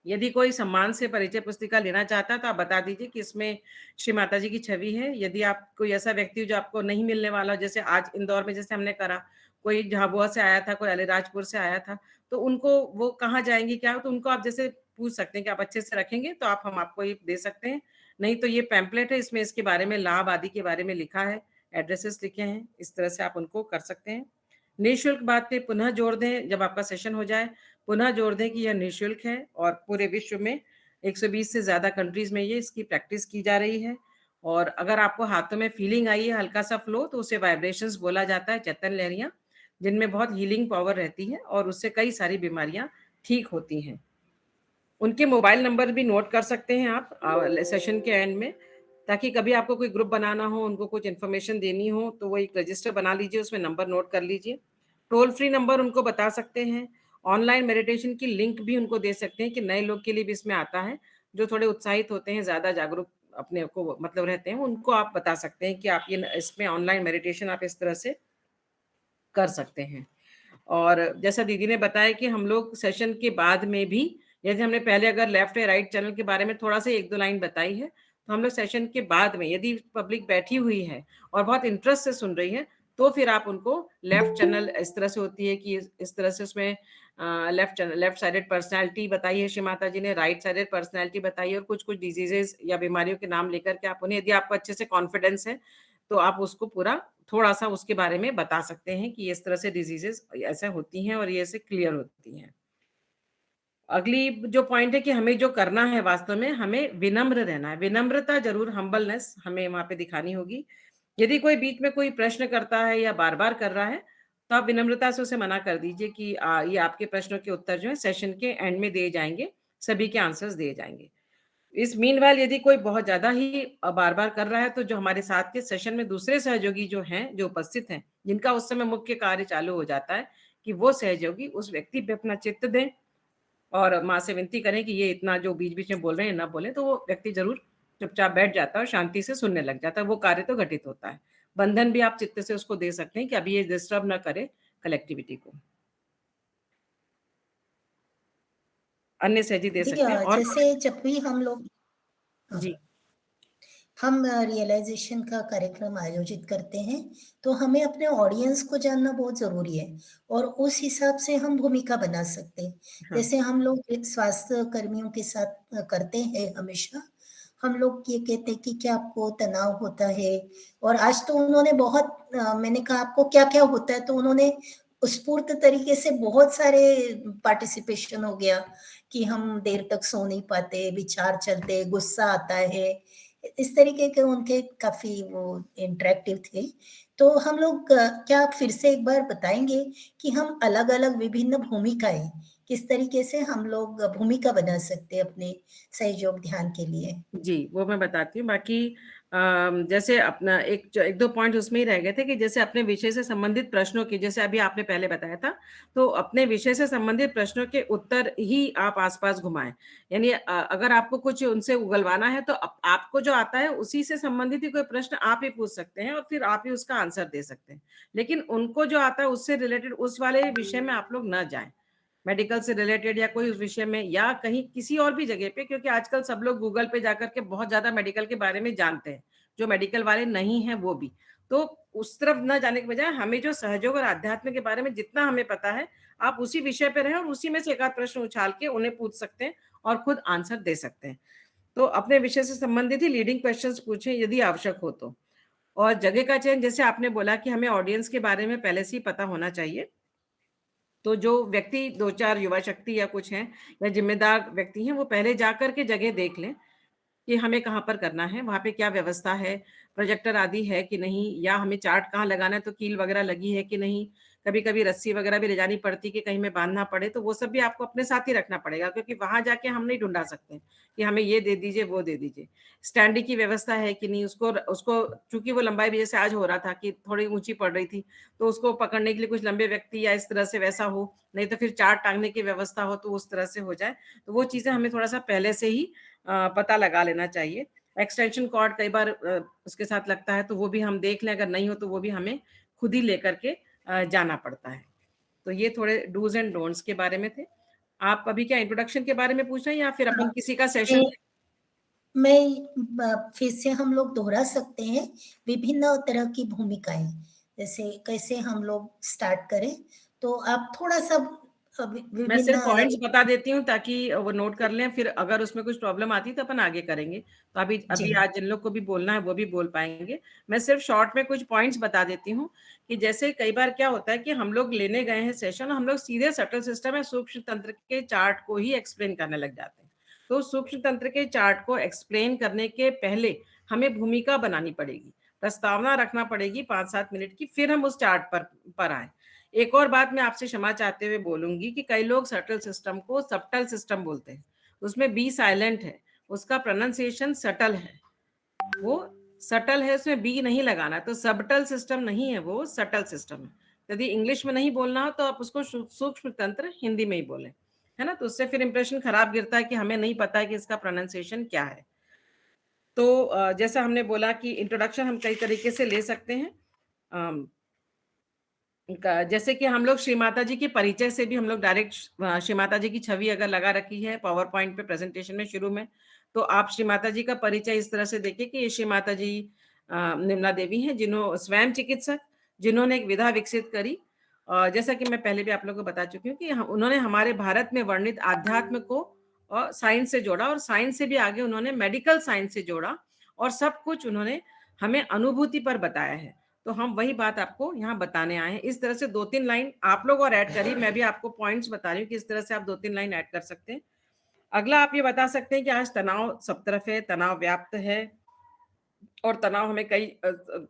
यदि कोई सम्मान से परिचय पुस्तिका लेना चाहता है तो आप बता दीजिए कि इसमें श्री माता जी की छवि है। यदि आप कोई ऐसा व्यक्ति जो आपको नहीं मिलने वाला, जैसे आज इंदौर में जैसे हमने करा, कोई झाबुआ से आया था, कोई अलीराजपुर से आया था, तो उनको वो कहाँ जाएंगी क्या, तो उनको आप जैसे पूछ सकते हैं कि आप अच्छे से रखेंगे तो हम आपको ये दे सकते हैं। नहीं तो ये पैम्पलेट है, इसमें इसके बारे में लाभ आदि के बारे में लिखा है, एड्रेसेस लिखे हैं, इस तरह से आप उनको कर सकते हैं। निःशुल्क बात पे पुनः जोड़ दें, जब आपका सेशन हो जाए पुनः जोड़ दें कि यह निःशुल्क है और पूरे विश्व में 120 से ज्यादा कंट्रीज में ये इसकी प्रैक्टिस की जा रही है। और अगर आपको हाथों में फीलिंग आई है, हल्का सा फ्लो, तो उसे वाइब्रेशंस बोला जाता है, चेतन लहरियां, जिनमें बहुत हीलिंग पावर रहती है और उससे कई सारी बीमारियां ठीक होती हैं। उनके मोबाइल नंबर भी नोट कर सकते हैं आप सेशन के एंड में, ताकि कभी आपको कोई ग्रुप बनाना हो, उनको कुछ इन्फॉर्मेशन देनी हो, तो वो एक रजिस्टर बना लीजिए, उसमें नंबर नोट कर लीजिए। टोल फ्री नंबर उनको बता सकते हैं। ऑनलाइन मेडिटेशन की लिंक भी उनको दे सकते हैं कि नए लोग के लिए भी इसमें आता है, जो थोड़े उत्साहित होते हैं, ज्यादा जागरूक अपने को मतलब रहते हैं, उनको आप बता सकते हैं कि आप ये इसमें ऑनलाइन मेडिटेशन आप इस तरह से कर सकते हैं। और जैसा दीदी ने बताया कि हम लोग सेशन के बाद में भी, यदि हमने पहले अगर लेफ्ट या राइट चैनल के बारे में थोड़ा सा एक दो लाइन बताई है, तो हम लोग सेशन के बाद में यदि पब्लिक बैठी हुई है और बहुत इंटरेस्ट से सुन रही है, तो फिर आप उनको लेफ्ट चैनल इस तरह से होती है कि इस तरह से उसमें लेफ्ट साइडेड पर्सनैलिटी बताई है श्री माता जी ने, राइट साइडेड पर्सनैलिटी बताई है, और कुछ कुछ डिजीजेस या बीमारियों के नाम लेकर के आप उन्हें, यदि आपको अच्छे से कॉन्फिडेंस है तो आप उसको पूरा थोड़ा सा उसके बारे में बता सकते हैं कि इस तरह से डिजीजेस ऐसे होती हैं और ये ऐसे क्लियर होती हैं। अगली जो पॉइंट है कि हमें जो करना है वास्तव में, हमें विनम्र रहना है, विनम्रता जरूर, हम्बलनेस हमें वहां पे दिखानी होगी। यदि कोई बीच में कोई प्रश्न करता है या बार बार कर रहा है, तो आप विनम्रता से उसे मना कर दीजिए कि ये आपके प्रश्नों के उत्तर जो है सेशन के एंड में दिए जाएंगे, सभी के आंसर्स दिए जाएंगे। इस मीनवाइल यदि कोई बहुत ज्यादा ही बार बार कर रहा है, तो जो हमारे साथ के सेशन में दूसरे सहयोगी जो हैं, जो उपस्थित हैं, जिनका उस समय मुख्य कार्य चालू हो जाता है, कि वो सहयोगी उस व्यक्ति पे अपना चित्त दें और माँ से विनती करें कि ये इतना जो बीच-बीच में बोल रहे हैं ना बोलें, तो वो व्यक्ति ज़रूर चुपचाप बैठ जाता है और शांति से सुनने लग जाता है, वो कार्य तो घटित होता है। बंधन भी आप चित्त से उसको दे सकते हैं कि अभी ये डिस्टर्ब ना करे कलेक्टिविटी को। अन्य सहजी दे देखिए सकते हैं और जैसे जब भी हम लोग जी, हम रियलाइज़ेशन का कार्यक्रम आयोजित करते हैं, तो हमें अपने ऑडियंस को जानना बहुत ज़रूरी है और उस हिसाब से हम भूमिका बना सकते हैं। हाँ, जैसे हम लोग एक स्वास्थ्य कर्मियों के साथ करते हैं हमेशा, हम लोग ये कहते हैं कि क्या आपको तनाव होता है? और आज तो उन्होंने बहुत मैंने कहा आपको क्या-क्या होता है? तो उन्होंने स्फूर्त तरीके से बहुत सारे पार्टिसिपेशन हो गया कि हम देर तक सो नहीं पाते, विचार चलते, गुस्सा आता है। इस तरीके के उनके काफ़ी वो इंटरैक्टिव थे। तो हम लोग क्या आप फिर से एक बार बताएँगे कि हम अलग-अलग विभिन्न भूमिकाएँ, किस तरीके से हम लोग भूमिका बना सकते हैं अपने सहयोग ध्यान के लिए? जी, वो मैं बताती हूँ। बाकी जैसे अपना 1-2 पॉइंट उसमें ही रह गए थे कि जैसे अपने विषय से संबंधित प्रश्नों की जैसे अभी आपने पहले बताया था, तो अपने विषय से संबंधित प्रश्नों के उत्तर ही आप आस-पास घुमाएँ। यानी अगर आपको कुछ उनसे उगलवाना है तो आपको जो आता है उसी से संबंधित ही कोई प्रश्न आप ही पूछ सकते हैं और फिर आप ही उसका आंसर दे सकते हैं। लेकिन उनको जो आता है उससे रिलेटेड उस वाले विषय में आप लोग ना जाएँ। मेडिकल से रिलेटेड या कोई उस विषय में या कहीं किसी और भी जगह पे क्योंकि आजकल सब लोग गूगल पे जाकर के बहुत ज़्यादा मेडिकल के बारे में जानते हैं, जो मेडिकल वाले नहीं हैं वो भी। तो उस तरफ ना जाने के बजाय हमें जो सहयोग और अध्यात्म के बारे में जितना हमें पता है, आप उसी विषय पे रहें और उसी में से एक आध प्रश्न उछाल के उन्हें पूछ सकते हैं और खुद आंसर दे सकते हैं। तो अपने विषय से संबंधित ही लीडिंग क्वेश्चंस पूछें यदि आवश्यक हो तो। और जगह का चयन जैसे आपने बोला कि हमें ऑडियंस के बारे में पहले से ही पता होना चाहिए। तो जो व्यक्ति 2-4 युवा शक्ति या कुछ हैं या ज़िम्मेदार व्यक्ति हैं, वो पहले जाकर के जगह देख लें कि हमें कहाँ पर करना है, वहाँ पे क्या व्यवस्था है, प्रोजेक्टर आदि है कि नहीं या हमें चार्ट कहाँ लगाना है, तो कील वगैरह लगी है कि नहीं। कभी-कभी रस्सी वगैरह भी ले जानी पड़ती है कि कहीं में बाँधना पड़े, तो वो सब भी आपको अपने साथ ही रखना पड़ेगा क्योंकि वहाँ जाके हम नहीं ढूँढा सकते कि हमें ये दे दीजिए, वो दे दीजिए। स्टैंडी की व्यवस्था है कि नहीं, उसको उसको चूँकि वो लंबाई भी जैसे आज हो रहा था कि थोड़ी ऊँची पड़ रही थी, तो उसको पकड़ने के लिए कुछ लंबे व्यक्ति या इस तरह से वैसा हो, नहीं तो फिर चार्ट टाँगने की व्यवस्था हो, तो उस तरह से हो जाए। तो वो चीज़ें हमें थोड़ा-सा पहले से ही पता लगा लेना चाहिए। एक्सटेंशन कॉर्ड कई बार उसके साथ लगता है तो वो भी हम देख लें, अगर नहीं हो तो वो भी हमें खुद ही लेकर के जाना पड़ता है। तो ये थोड़े डूज़ एंड डोंट्स के बारे में थे। आप अभी क्या इंट्रोडक्शन के बारे में पूछ रहे हैं या फिर अपन हाँ, किसी का सेशन मैं फिर से हम लोग दोहरा सकते हैं विभिन्न तरह की भूमिकाएँ, जैसे कैसे हम लोग स्टार्ट करें? तो आप थोड़ा-सा मैं विभिन्न सिर्फ पॉइंट्स अलग बता देती हूँ ताकि वो नोट कर लें, फिर अगर उसमें कुछ प्रॉब्लम आती है तो अपन आगे करेंगे। तो अभी जी, अभी आज जिन लोग को भी बोलना है वो भी बोल पाएँगे। मैं सिर्फ शॉर्ट में कुछ पॉइंट्स बता देती हूँ कि जैसे कई बार क्या होता है कि हम लोग लेने गए हैं सेशन, हम लोग सीधे सटल सिस्टम या सूक्ष्म तंत्र के चार्ट को ही एक्सप्लेन करने लग जाते हैं। तो सूक्ष्म तंत्र के चार्ट को एक्सप्लेन करने के पहले हमें भूमिका बनानी पड़ेगी, प्रस्तावना रखना पड़ेगी 5-7 मिनट की, फिर हम उस चार्ट पर आएँ। एक और बात मैं आपसे क्षमा चाहते हुए बोलूँगी कि कई लोग सटल सिस्टम को सबटल सिस्टम बोलते हैं। उसमें बी साइलेंट है, उसका प्रोनंसिएशन सटल है। वो सटल है, उसमें बी नहीं लगाना, तो सबटल सिस्टम नहीं है वो, सटल सिस्टम है। यदि इंग्लिश में नहीं बोलना हो तो आप उसको सूक्ष्म तंत्र हिंदी में ही बोलें, है ना? तो उससे फिर इंप्रेशन खराब गिरता है कि हमें नहीं पता है कि इसका प्रोनंसिएशन क्या है। तो जैसा हमने बोला कि इंट्रोडक्शन हम कई तरीके से ले सकते हैं। अम जैसे कि हम लोग श्री माता जी के परिचय से भी हम लोग डायरेक्ट श्री माता जी की छवि अगर लगा रखी है पावर पॉइंट पे प्रेजेंटेशन में शुरू में, तो आप श्री माता जी का परिचय इस तरह से देखिए कि ये श्री माता जी निर्मला देवी हैं जिन्हों स्वयं चिकित्सक, जिन्होंने एक विधा विकसित करी। जैसा कि मैं पहले भी आप लोगों को बता चुकी हूँ कि उन्होंने हमारे भारत में वर्णित आध्यात्म को और साइंस से जोड़ा और साइंस से भी आगे उन्होंने मेडिकल साइंस से जोड़ा और सब कुछ उन्होंने हमें अनुभूति पर बताया है। तो हम वही बात आपको यहाँ बताने आए हैं। इस तरह से 2-3 लाइन आप लोग और ऐड करिए, मैं भी आपको पॉइंट्स बता रही हूँ कि इस तरह से आप 2-3 लाइन ऐड कर सकते हैं। अगला आप ये बता सकते हैं कि आज तनाव सब तरफ है, तनाव व्याप्त है और तनाव हमें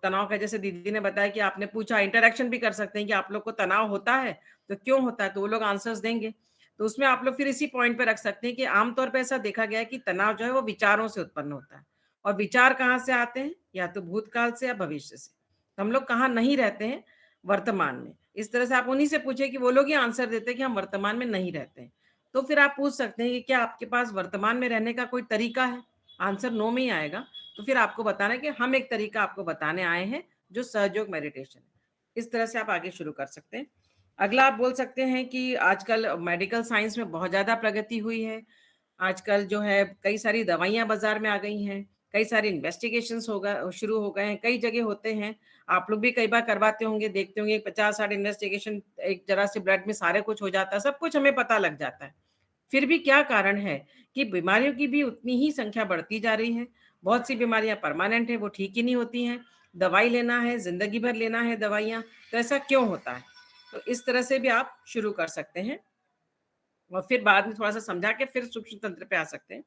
तनाव का जैसे दीदी ने बताया कि आपने पूछा इंटरैक्शन भी कर सकते हैं कि आप लोग को तनाव होता है, तो क्यों होता है? तो वो लोग आंसर्स देंगे। तो उसमें आप लोग फिर इसी पॉइंट पे रख सकते हैं कि आम तौर पे ऐसा देखा गया है कि तनाव जो है वो विचारों से उत्पन्न होता है और विचार कहाँ से आते हैं? या तो भूतकाल से या भविष्य से। तो हम लोग कहाँ नहीं रहते हैं? वर्तमान में। इस तरह से आप उन्हीं से पूछिए कि वो लोग ही आंसर देते हैं कि हम वर्तमान में नहीं रहते हैं। तो फिर आप पूछ सकते हैं कि क्या आपके पास वर्तमान में रहने का कोई तरीका है? आंसर नो में ही आएगा। तो फिर आपको बताना है कि हम एक तरीका आपको बताने आए हैं, जो सहयोग मेडिटेशन है। इस तरह से आप आगे शुरू कर सकते हैं। अगला आप बोल सकते हैं कि आजकल मेडिकल साइंस में बहुत ज़्यादा प्रगति हुई है। आजकल जो है कई सारी दवाइयाँ बाज़ार में आ गई हैं, कई सारे इन्वेस्टिगेशंस शुरू हो गए हैं, कई जगह होते हैं। आप लोग भी कई बार करवाते होंगे, देखते होंगे 50-60 इन्वेस्टिगेशन एक ज़रा से ब्लड में सारे कुछ हो जाता है, सब कुछ हमें पता लग जाता है। फिर भी क्या कारण है कि बीमारियों की भी उतनी ही संख्या बढ़ती जा रही है। बहुत सी बीमारियाँ परमानेंट हैं, वो ठीक ही नहीं होती हैं। दवाई लेना है, ज़िंदगी भर लेना है दवाइयाँ, तो ऐसा क्यों होता है? तो इस तरह से भी आप शुरू कर सकते हैं और फिर बाद में थोड़ा-सा समझा के फिर सूक्ष्म तंत्र पे आ सकते हैं।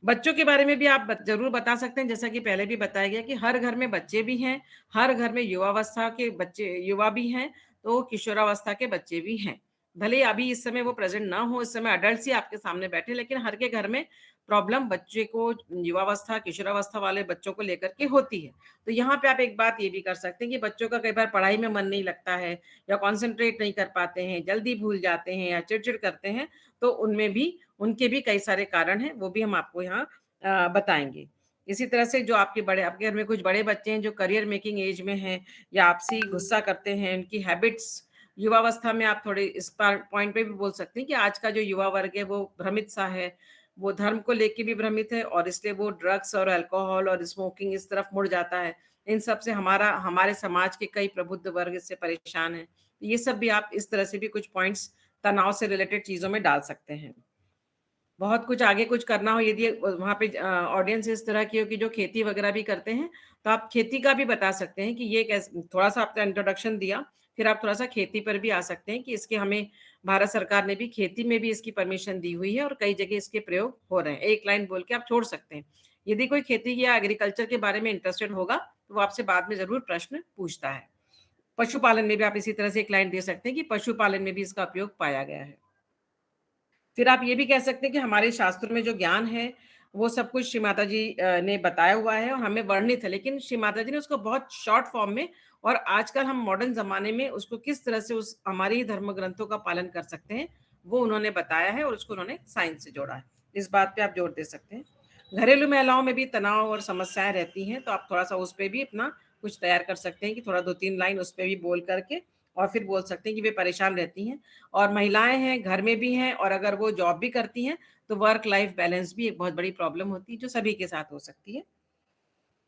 बच्चों के बारे में भी आप ज़रूर बता सकते हैं, जैसा कि पहले भी बताया गया कि हर घर में बच्चे भी हैं, हर घर में युवावस्था के बच्चे युवा भी हैं, तो किशोरावस्था के बच्चे भी हैं। भले ही अभी इस समय वो प्रेज़ेंट ना हो, इस समय एडल्ट्स ही आपके सामने बैठे, लेकिन हर के घर में प्रॉब्लम बच्चे को युवावस्था, किशोरावस्था वाले बच्चों को लेकर के होती है। तो यहाँ पे आप एक बात ये भी कर सकते हैं कि बच्चों का कई बार पढ़ाई में मन नहीं लगता है या कॉन्सन्ट्रेट नहीं कर पाते हैं, जल्दी भूल जाते हैं या चिड़-चिड़ करते हैं, तो उनमें भी उनके भी कई सारे कारण हैं, वो भी हम आपको यहाँ बताएँगे। इसी तरह से जो आपके घर में कुछ बड़े बच्चे हैं जो करियर मेकिंग एज में हैं या आपसे गुस्सा करते हैं, उनकी हैबिट्स युवावस्था में आप थोड़े इस पॉइंट पे भी बोल सकते हैं कि आज का जो युवा वर्ग है वो भ्रमित-सा है, वो धर्म को लेके भी भ्रमित है और इसलिए वो ड्रग्स और अल्कोहल और स्मोकिंग इस तरफ मुड़ जाता है। इन सब से हमारे समाज के कई प्रबुद्ध वर्ग इससे परेशान हैं। ये सब भी आप इस तरह से भी कुछ पॉइंट्स तनाव से रिलेटेड चीज़ों में डाल सकते हैं। बहुत कुछ आगे कुछ करना हो यदि वहाँ पे ऑडियंस इस तरह की हो कि जो खेती वगैरह भी करते हैं, तो आप खेती का भी बता सकते हैं कि ये थोड़ा-सा आपका इंट्रोडक्शन दिया, फिर आप थोड़ा-सा खेती पर भी आ सकते हैं कि इसके हमें भारत सरकार ने भी खेती में भी इसकी परमिशन दी हुई है और कई जगह इसके प्रयोग हो रहे हैं। एक लाइन बोल के आप छोड़ सकते हैं। यदि कोई खेती या एग्रीकल्चर के बारे में इंटरेस्टेड होगा, तो वो आपसे बाद में ज़रूर प्रश्न पूछता है। पशुपालन में भी आप इसी तरह से एक लाइन दे सकते हैं कि पशुपालन में भी इसका उपयोग पाया गया है। फिर आप ये भी कह सकते हैं कि हमारे शास्त्रों में जो ज्ञान है, वो सब कुछ श्री माताजी ने बताया हुआ है और हमें वर्णित है, लेकिन श्री माताजी ने उसको बहुत शॉर्ट फॉर्म में और आजकल हम मॉडर्न ज़माने में उसको किस तरह से उस हमारे ही धर्म ग्रंथों का पालन कर सकते हैं, वो उन्होंने बताया है और उसको उन्होंने साइंस से जोड़ा है। इस बात पे आप जोर दे सकते हैं। घरेलू महिलाओं में भी तनाव और समस्याएँ रहती हैं, तो आप थोड़ा-सा उस पे भी अपना कुछ तैयार कर सकते हैं कि थोड़ा 2-3 लाइन उस पे भी बोल करके और फिर बोल सकते हैं कि वे परेशान रहती हैं और महिलाएँ हैं, घर में भी हैं और अगर वो जॉब भी करती हैं, तो वर्क लाइफ बैलेंस भी एक बहुत बड़ी प्रॉब्लम होती है, जो सभी के साथ हो सकती है।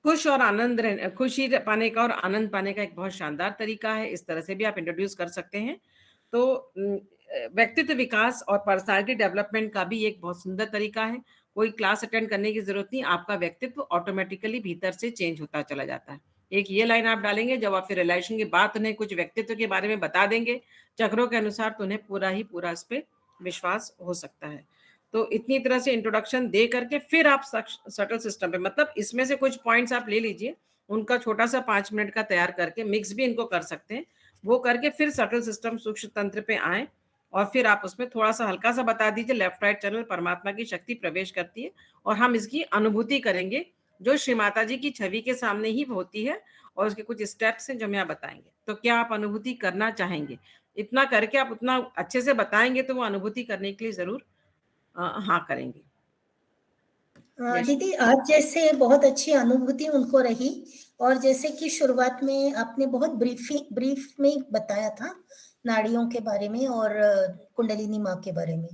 खुशी पाने का और आनंद पाने का एक बहुत शानदार तरीका है, इस तरह से भी आप इंट्रोड्यूस कर सकते हैं। तो व्यक्तित्व विकास और पर्सनैलिटी डेवलपमेंट का भी एक बहुत सुंदर तरीका है। कोई क्लास अटेंड करने की ज़रूरत नहीं, आपका व्यक्तित्व ऑटोमैटिकली भीतर से चेंज होता चला जाता है। एक ये लाइन आप डालेंगे, जब आप फिर रिलेशन के बाद उन्हें कुछ व्यक्तित्व के बारे में बता देंगे, चक्रों के अनुसार, तो उन्हें पूरा ही पूरा इस पे विश्वास हो सकता है। तो इतनी तरह से इंट्रोडक्शन दे करके फिर आप सटल सिस्टम पे मतलब इसमें से कुछ पॉइंट्स आप ले लीजिए, उनका छोटा-सा 5 मिनट का तैयार करके मिक्स भी इनको कर सकते हैं। वो करके फिर सटल सिस्टम सूक्ष्म तंत्र पे आएँ और फिर आप उसमें थोड़ा-सा हल्का-सा बता दीजिए लेफ्ट राइट चैनल परमात्मा की शक्ति प्रवेश करती है और हम इसकी अनुभूति करेंगे, जो श्री माता जी की छवि के सामने ही होती है और उसके कुछ स्टेप्स हैं जो हम यहाँ बताएँगे। तो क्या आप अनुभूति करना चाहेंगे? इतना करके आप उतना अच्छे से बताएँगे तो वो अनुभूति करने के लिए ज़रूर हाँ करेंगे। यस। दीदी आज जैसे बहुत अच्छी अनुभूति उनको रही और जैसे कि शुरुआत में आपने बहुत ब्रीफ में बताया था नाड़ियों के बारे में और कुंडलिनी माँ के बारे में,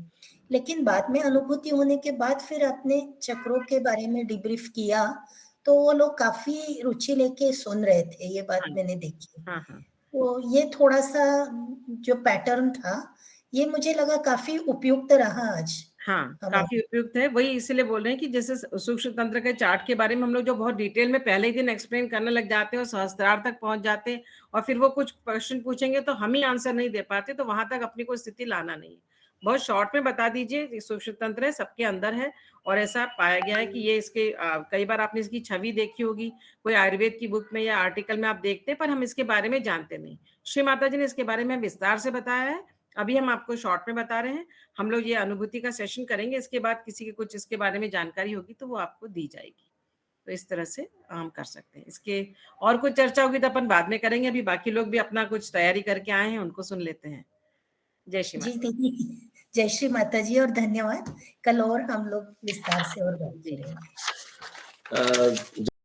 लेकिन बाद में अनुभूति होने के बाद फिर आपने चक्रों के बारे में डिब्रीफ किया, तो वो लोग काफी रुचि लेके सुन रहे थे, ये बात हाँ, मैंने देखी। हाँ, हाँ। तो ये थोड़ा-सा जो पैटर्न था, ये मुझे लगा काफ़ी उपयुक्त रहा आज हाँ, काफ़ी हमारे। उपयुक्त है। वही इसीलिए बोल रहे हैं कि जैसे सूक्ष्म तंत्र के चार्ट के बारे में हम लोग जो बहुत डिटेल में पहले ही दिन एक्सप्लेन करने लग जाते हैं और सहस्त्रार तक पहुँच जाते हैं और फिर वो कुछ क्वेश्चन पूछेंगे तो हम ही आंसर नहीं दे पाते, तो वहाँ तक अपनी कोई स्थिति लाना नहीं है। बहुत शॉर्ट में बता दीजिए, ये सूक्ष्म तंत्र है, सबके अंदर है और ऐसा पाया गया है कि ये इसके कई बार आपने इसकी छवि देखी होगी, कोई आयुर्वेद की बुक में या आर्टिकल में आप देखते हैं, पर हम इसके बारे में जानते नहीं। श्री माता जी ने इसके बारे में विस्तार से बताया है, अभी हम आपको शॉर्ट में बता रहे हैं। हम लोग ये अनुभूति का सेशन करेंगे, इसके बाद किसी के कुछ इसके बारे में जानकारी होगी तो वो आपको दी जाएगी। तो इस तरह से हम कर सकते हैं। इसके और कुछ चर्चा होगी तो अपन बाद में करेंगे, अभी बाकी लोग भी अपना कुछ तैयारी करके आए हैं, उनको सुन लेते हैं। जय श्री जी माता। दीदी, जय श्री माता जी और धन्यवाद। कल और हम लोग विस्तार से और बात जी। करेंगे। अ,